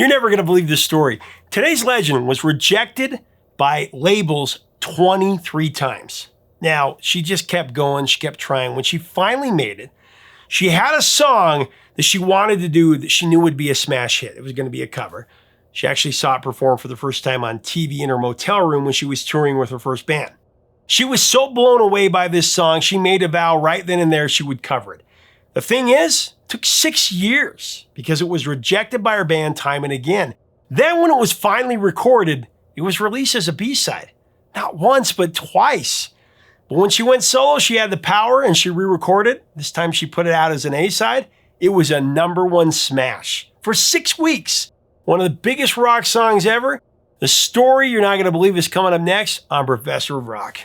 You're never going to believe this story. Today's legend was rejected by labels 23 times. Now, she just kept going. She kept trying. When she finally made it, she had a song that she wanted to do that she knew would be a smash hit. It was going to be a cover. She actually saw it perform for the first time on TV in her motel room when she was touring with her first band. She was so blown away by this song, she made a vow right then and there she would cover it. The thing is, it took 6 years because it was rejected by her band time and again. Then when it was finally recorded, it was released as a B-side. Not once, but twice. But when she went solo, she had the power and she re-recorded it. This time she put it out as an A-side. It was a #1 smash for 6 weeks. One of the biggest rock songs ever. The story you're not going to believe is coming up next on Professor of Rock.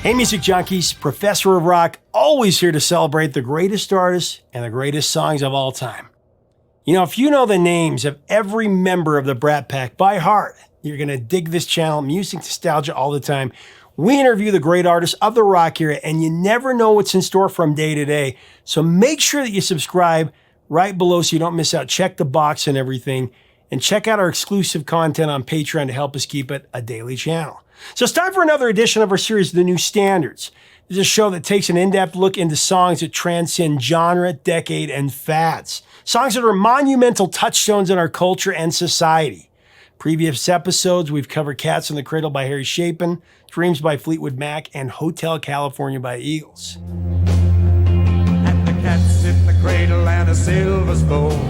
Hey, music junkies, Professor of Rock, always here to celebrate the greatest artists and the greatest songs of all time. You know, if you know the names of every member of the Brat Pack by heart, you're going to dig this channel, music nostalgia all the time. We interview the great artists of the rock era, and you never know what's in store from day to day. So make sure that you subscribe right below so you don't miss out. Check the box and everything. And check out our exclusive content on Patreon to help us keep it a daily channel. So it's time for another edition of our series, The New Standards. This is a show that takes an in-depth look into songs that transcend genre, decade, and fads. Songs that are monumental touchstones in our culture and society. Previous episodes, we've covered Cats in the Cradle by Harry Chapin, Dreams by Fleetwood Mac, and Hotel California by Eagles. And the cats in the cradle and a silver spoon.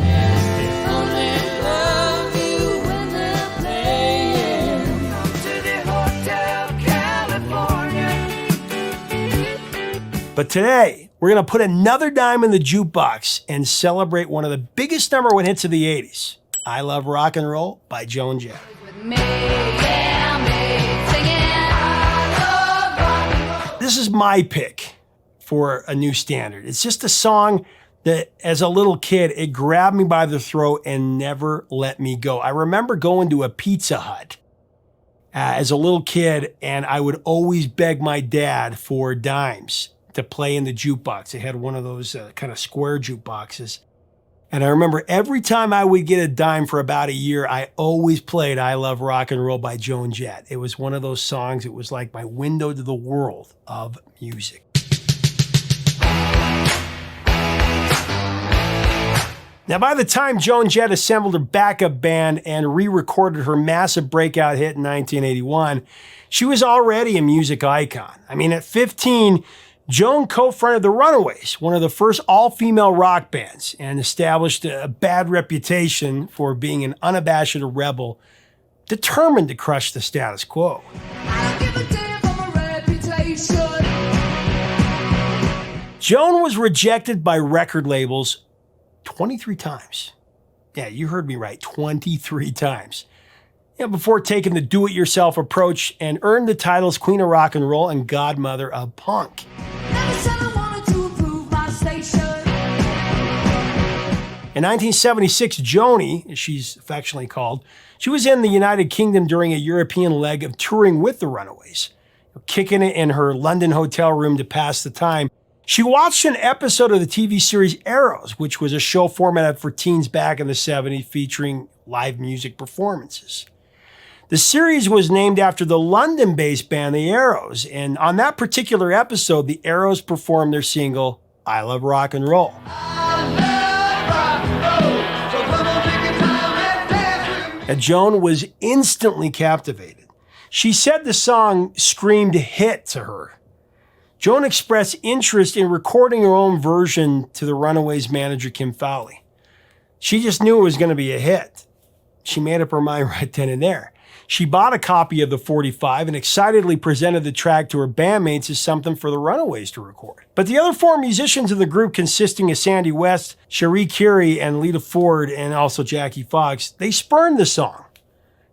But today, we're going to put another dime in the jukebox and celebrate one of the biggest #1 hits of the 80s, I Love Rock and Roll by Joan Jett. This is my pick for a new standard. It's just a song that, as a little kid, it grabbed me by the throat and never let me go. I remember going to a Pizza Hut as a little kid, and I would always beg my dad for dimes to play in the jukebox. They had one of those kind of square jukeboxes. And I remember every time I would get a dime for about a year, I always played I Love Rock and Roll by Joan Jett. It was one of those songs, it was like my window to the world of music. Now, by the time Joan Jett assembled her backup band and re-recorded her massive breakout hit in 1981, she was already a music icon. I mean, at 15, Joan co-fronted the Runaways, one of the first all-female rock bands, and established a bad reputation for being an unabashed rebel, determined to crush the status quo. I don't give a damn for my reputation. Joan was rejected by record labels 23 times. Yeah, you heard me right, 23 times. Before taking the do-it-yourself approach and earned the titles Queen of Rock and Roll and Godmother of Punk. Never said I wanted to improve my station. In 1976, Joni, as she's affectionately called, she was in the United Kingdom during a European leg of touring with the Runaways. Kicking it in her London hotel room to pass the time, she watched an episode of the TV series Arrows, which was a show formatted for teens back in the 70s featuring live music performances. The series was named after the London-based band The Arrows, and on that particular episode, The Arrows performed their single, I Love Rock and Roll. And Joan was instantly captivated. She said the song screamed hit to her. Joan expressed interest in recording her own version to the Runaways manager, Kim Fowley. She just knew it was going to be a hit. She made up her mind right then and there. She bought a copy of the 45 and excitedly presented the track to her bandmates as something for the Runaways to record. But the other 4 musicians in the group, consisting of Sandy West, Cherie Currie, and Lita Ford, and also Jackie Fox, they spurned the song.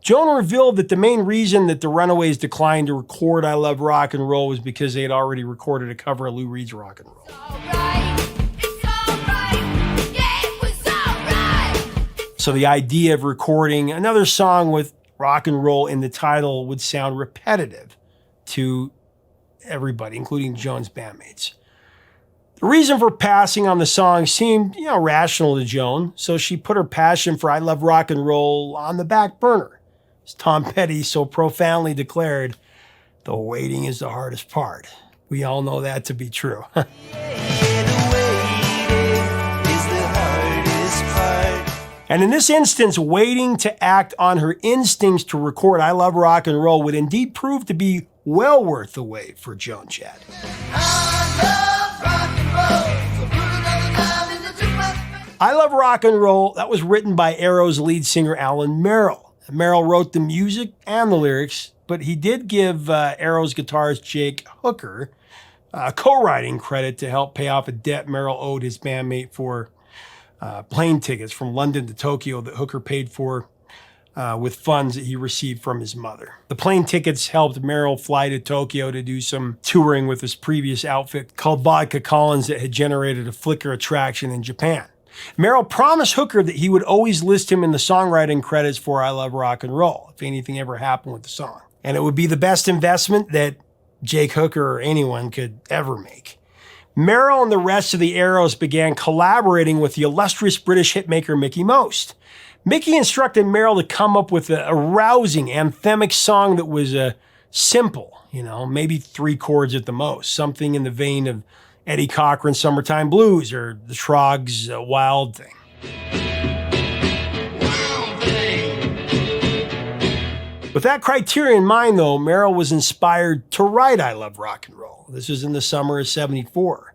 Joan revealed that the main reason that the Runaways declined to record I Love Rock and Roll was because they had already recorded a cover of Lou Reed's Rock and Roll. So the idea of recording another song with rock and roll in the title would sound repetitive to everybody, including Joan's bandmates. The reason for passing on the song seemed, rational to Joan, so she put her passion for I Love Rock and Roll on the back burner. As Tom Petty so profoundly declared, the waiting is the hardest part. We all know that to be true. And in this instance, waiting to act on her instincts to record I Love Rock and Roll would indeed prove to be well worth the wait for Joan Jett. I Love Rock and Roll, that was written by Arrow's lead singer Alan Merrill. Merrill wrote the music and the lyrics, but he did give Arrow's guitarist Jake Hooker co-writing credit to help pay off a debt Merrill owed his bandmate for plane tickets from London to Tokyo that Hooker paid for with funds that he received from his mother. The plane tickets helped Merrill fly to Tokyo to do some touring with his previous outfit called Vodka Collins that had generated a Flickr attraction in Japan. Merrill promised Hooker that he would always list him in the songwriting credits for I Love Rock and Roll if anything ever happened with the song. And it would be the best investment that Jake Hooker or anyone could ever make. Merrill and the rest of the Arrows began collaborating with the illustrious British hitmaker Mickie Most. Mickie instructed Merrill to come up with a rousing, anthemic song that was simple, maybe 3 chords at the most, something in the vein of Eddie Cochran's Summertime Blues or the Troggs' Wild Thing. With that criteria in mind, though, Merrill was inspired to write I Love Rock and Roll. This was in the summer of '74.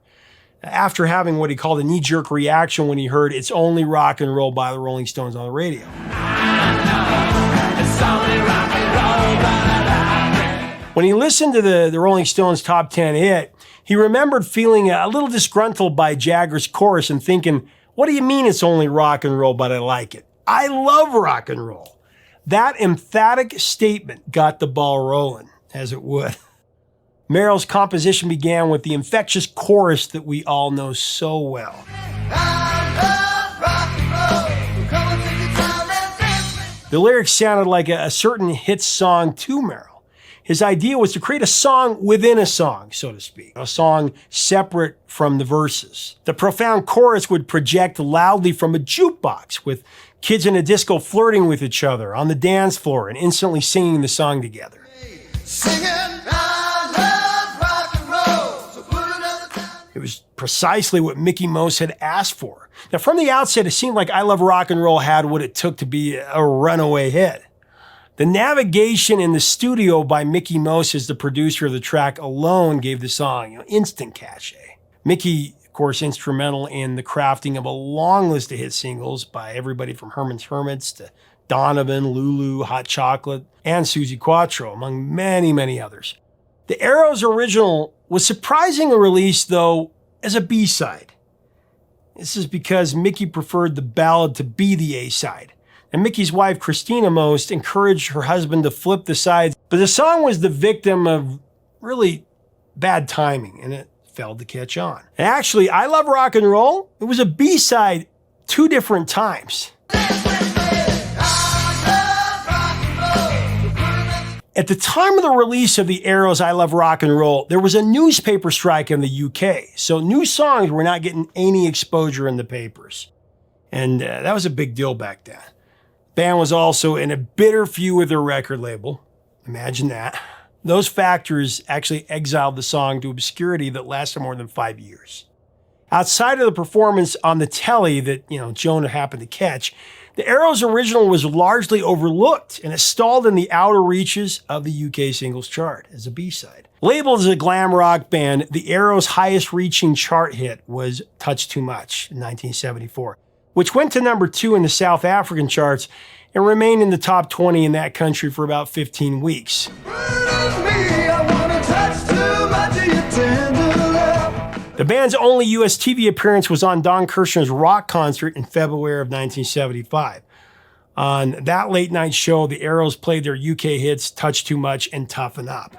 After having what he called a knee-jerk reaction when he heard It's Only Rock and Roll by the Rolling Stones on the radio. When he listened to the Rolling Stones top 10 hit, he remembered feeling a little disgruntled by Jagger's chorus and thinking, what do you mean it's only rock and roll, but I like it? I love rock and roll. That emphatic statement got the ball rolling, as it would. Merrill's composition began with the infectious chorus that we all know so well. The lyrics sounded like a certain hit song to Merrill. His idea was to create a song within a song, so to speak, a song separate from the verses. The profound chorus would project loudly from a jukebox, with kids in a disco flirting with each other on the dance floor and instantly singing the song together. It was precisely what Mickie Most had asked for. Now, from the outset, it seemed like I Love Rock and Roll had what it took to be a runaway hit. The navigation in the studio by Mickie Most as the producer of the track alone gave the song instant cachet. Mickie, of course, instrumental in the crafting of a long list of hit singles by everybody from Herman's Hermits to Donovan, Lulu, Hot Chocolate, and Suzi Quatro, among many, many others. The Arrows original was surprisingly released, though, as a B-side. This is because Mickie preferred the ballad to be the A-side. And Mickey's wife, Christina Most, encouraged her husband to flip the sides. But the song was the victim of really bad timing, and it failed to catch on. And actually, I Love Rock and Roll, it was a B-side 2 different times. At the time of the release of the Arrows' I Love Rock and Roll, there was a newspaper strike in the UK, so new songs were not getting any exposure in the papers. And that was a big deal back then. The band was also in a bitter feud with their record label. Imagine that. Those factors actually exiled the song to obscurity that lasted more than 5 years. Outside of the performance on the telly that, Joan happened to catch, the Arrows' original was largely overlooked, and it stalled in the outer reaches of the UK singles chart as a B-side. Labeled as a glam rock band, the Arrows' highest-reaching chart hit was Touch Too Much in 1974, which went to number 2 in the South African charts and remained in the top 20 in that country for about 15 weeks. The band's only US TV appearance was on Don Kirshner's rock concert in February of 1975. On that late night show, the Arrows played their UK hits Touch Too Much and Toughen Up.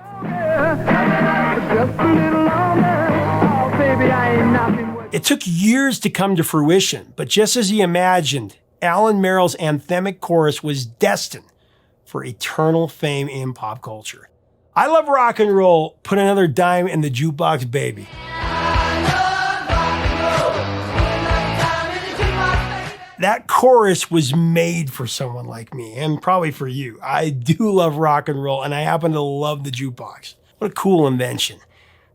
It took years to come to fruition, but just as he imagined, Alan Merrill's anthemic chorus was destined for eternal fame in pop culture. I Love Rock and Roll put another dime in the jukebox, baby. that chorus was made for someone like me, and probably for you. I do love rock and roll, and I happen to love the jukebox. What a cool invention.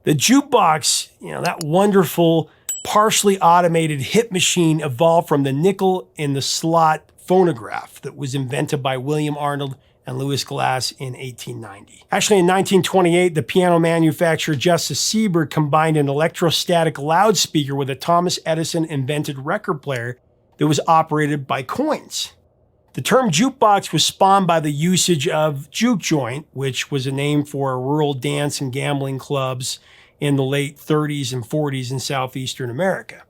The jukebox, that wonderful, partially automated hit machine evolved from the nickel in the slot phonograph that was invented by William Arnold and Louis Glass in 1890. Actually, in 1928, the piano manufacturer Justus Seeberg combined an electrostatic loudspeaker with a Thomas Edison invented record player that was operated by coins. The term jukebox was spawned by the usage of juke joint, which was a name for rural dance and gambling clubs in the late 30s and 40s in southeastern America.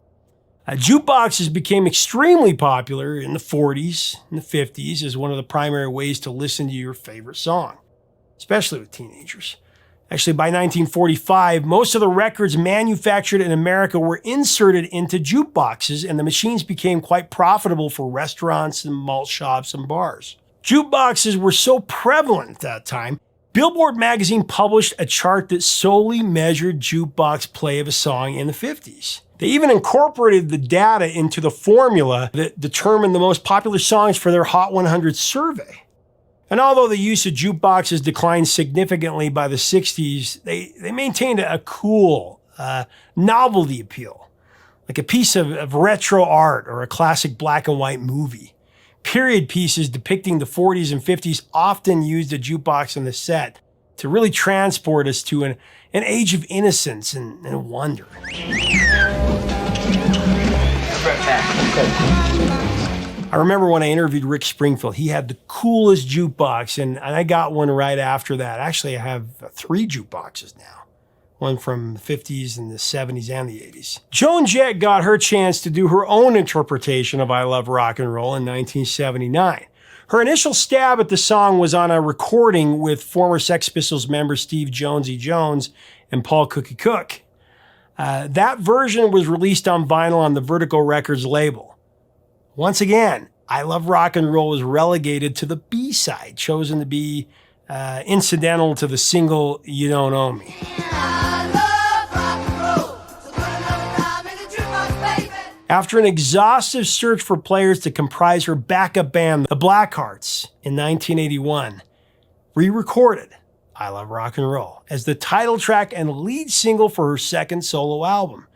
Jukeboxes became extremely popular in the 40s and the 50s as one of the primary ways to listen to your favorite song, especially with teenagers. Actually, by 1945, most of the records manufactured in America were inserted into jukeboxes, and the machines became quite profitable for restaurants and malt shops and bars. Jukeboxes were so prevalent at that time, Billboard magazine published a chart that solely measured jukebox play of a song in the 50s. They even incorporated the data into the formula that determined the most popular songs for their Hot 100 survey. And although the use of jukeboxes declined significantly by the 60s, they maintained a cool novelty appeal, like a piece of retro art or a classic black and white movie. Period pieces depicting the 40s and 50s often used a jukebox in the set to really transport us to an age of innocence and wonder. I remember when I interviewed Rick Springfield, he had the coolest jukebox, and I got one right after that. Actually, I have 3 jukeboxes now, one from the 50s and the 70s and the 80s. Joan Jett got her chance to do her own interpretation of I Love Rock and Roll in 1979. Her initial stab at the song was on a recording with former Sex Pistols members Steve Jonesy Jones and Paul Cookie Cook. That version was released on vinyl on the Vertigo Records label. Once again, I Love Rock and Roll was relegated to the B-side, chosen to be incidental to the single You Don't Owe Me. After an exhaustive search for players to comprise her backup band, the Blackhearts, in 1981, re-recorded I Love Rock and Roll as the title track and lead single for her second solo album.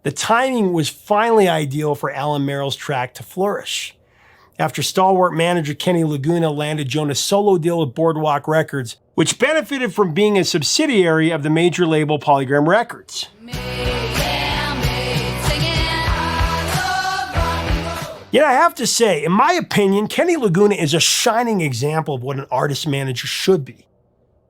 The timing was finally ideal for Alan Merrill's track to flourish. After stalwart manager Kenny Laguna landed Joan a solo deal with Boardwalk Records, which benefited from being a subsidiary of the major label Polygram Records. Yet I have to say, in my opinion, Kenny Laguna is a shining example of what an artist manager should be.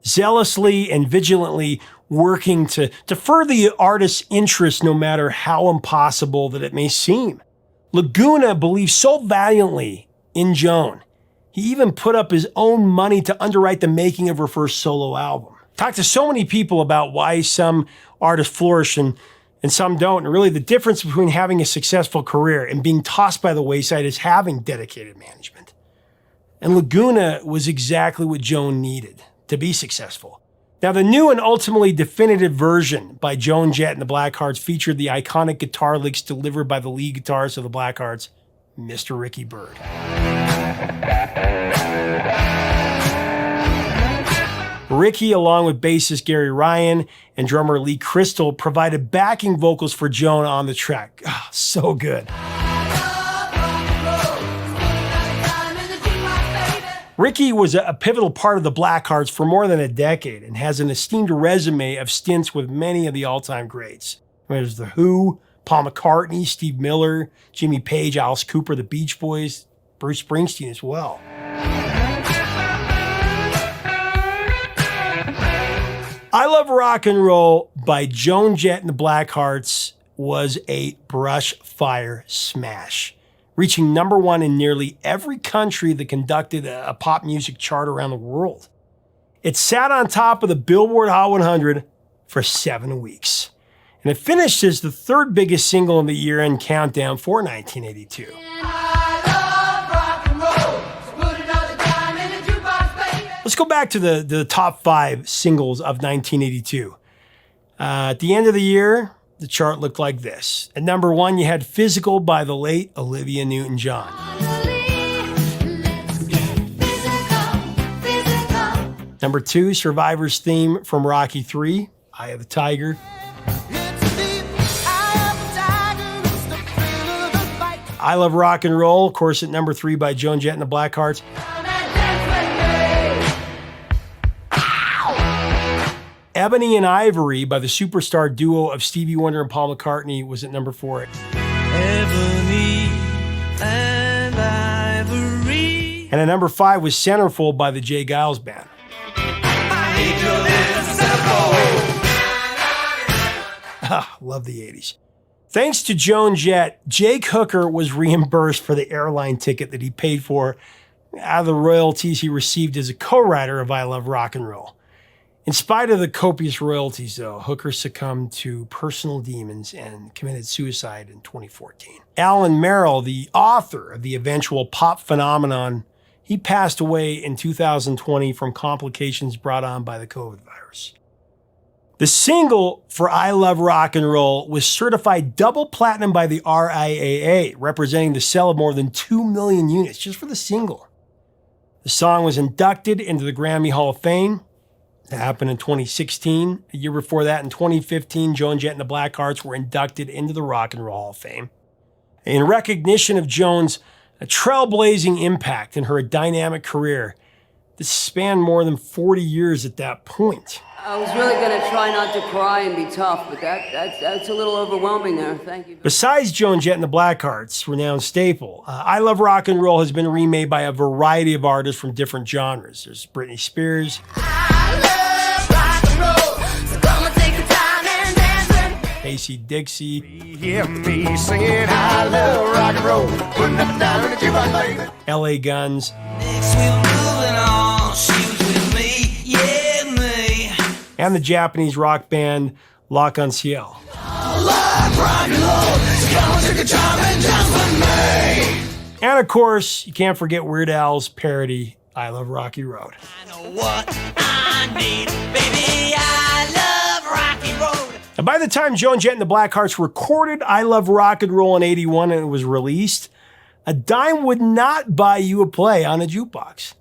Zealously and vigilantly working to further the artist's interest no matter how impossible that it may seem. Laguna believed so valiantly in Joan, he even put up his own money to underwrite the making of her first solo album. Talked to so many people about why some artists flourish and some don't, and really the difference between having a successful career and being tossed by the wayside is having dedicated management. And Laguna was exactly what Joan needed to be successful. Now, the new and ultimately definitive version by Joan Jett and the Blackhearts featured the iconic guitar licks delivered by the lead guitarist of the Blackhearts, Mr. Ricky Byrd. Ricky, along with bassist Gary Ryan and drummer Lee Crystal, provided backing vocals for Joan on the track. Oh, so good. Ricky was a pivotal part of the Blackhearts for more than a decade and has an esteemed resume of stints with many of the all-time greats. There's The Who, Paul McCartney, Steve Miller, Jimmy Page, Alice Cooper, the Beach Boys, Bruce Springsteen as well. I Love Rock and Roll by Joan Jett and the Blackhearts was a brush fire smash, reaching number 1 in nearly every country that conducted a pop music chart around the world. It sat on top of the Billboard Hot 100 for 7 weeks. And it finished as the 3rd biggest single in the year-end countdown for 1982. Let's go back to the top 5 singles of 1982. At the end of the year, the chart looked like this. At number 1, you had Physical by the late Olivia Newton-John. Number 2, Survivor's theme from Rocky III, Eye of the Tiger. I Love Rock and Roll, of course, at number 3 by Joan Jett and the Blackhearts. Ebony and Ivory by the superstar duo of Stevie Wonder and Paul McCartney was at number 4. Ebony and Ivory. And at number 5 was Centerfold by the Jay Giles Band. Love the 80s. Thanks to Joan Jett, Jake Hooker was reimbursed for the airline ticket that he paid for out of the royalties he received as a co-writer of I Love Rock and Roll. In spite of the copious royalties, though, Hooker succumbed to personal demons and committed suicide in 2014. Alan Merrill, the author of the eventual pop phenomenon, he passed away in 2020 from complications brought on by the COVID virus. The single for I Love Rock and Roll was certified double platinum by the RIAA, representing the sale of more than 2 million units just for the single. The song was inducted into the Grammy Hall of Fame. That happened in 2016. A year before that, in 2015, Joan Jett and the Blackhearts were inducted into the Rock and Roll Hall of Fame. In recognition of Joan's trailblazing impact in her dynamic career, this spanned more than 40 years at that point. I was really going to try not to cry and be tough, but that's a little overwhelming there. Thank you. Besides Joan Jett and the Blackhearts' renowned staple, I Love Rock and Roll has been remade by a variety of artists from different genres. There's Britney Spears, Casey Dixie, Hear me singing, I love rock and roll. Putting up and down in the jukebox, baby. LA Guns, Next we were moving on. She was with me, yeah, me. and the Japanese rock band L'Arc-en-Ciel. And of course, you can't forget Weird Al's parody, I Love Rocky Road. I know what I need, baby. I love Rocky Road. And by the time Joan Jett and the Blackhearts recorded I Love Rock and Roll in 81 and it was released, a dime would not buy you a play on a jukebox.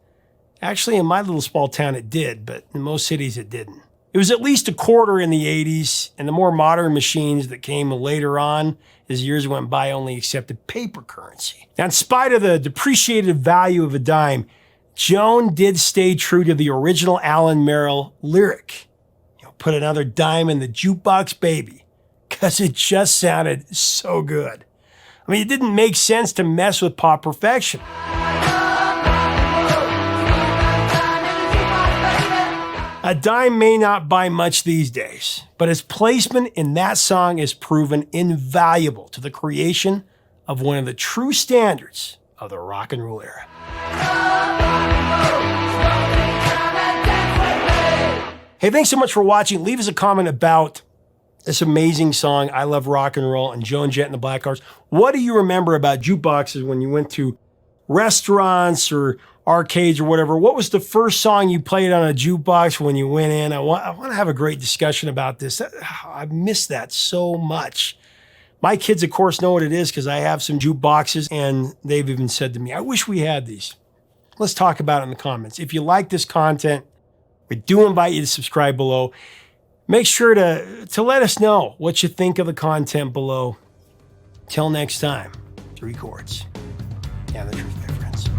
Actually, in my little small town it did, but in most cities it didn't. It was at least a quarter in the 80s, and the more modern machines that came later on as years went by only accepted paper currency. Now, in spite of the depreciated value of a dime, Joan did stay true to the original Alan Merrill lyric. Put another dime in the jukebox, baby, because it just sounded so good. I mean, it didn't make sense to mess with pop perfection. A dime may not buy much these days, but its placement in that song is proven invaluable to the creation of one of the true standards of the rock and roll era. Hey, thanks so much for watching. Leave us a comment about this amazing song, I Love Rock and Roll, and Joan Jett and the Blackhearts. What do you remember about jukeboxes when you went to restaurants or arcades or whatever? What was the first song you played on a jukebox when you went in? I want to have a great discussion about this. I miss that so much. My kids, of course, know what it is because I have some jukeboxes, and they've even said to me, I wish we had these. Let's talk about it in the comments. If you like this content, we do invite you to subscribe below. Make sure to let us know what you think of the content below. Till next time, 3 chords and the truth, my friends.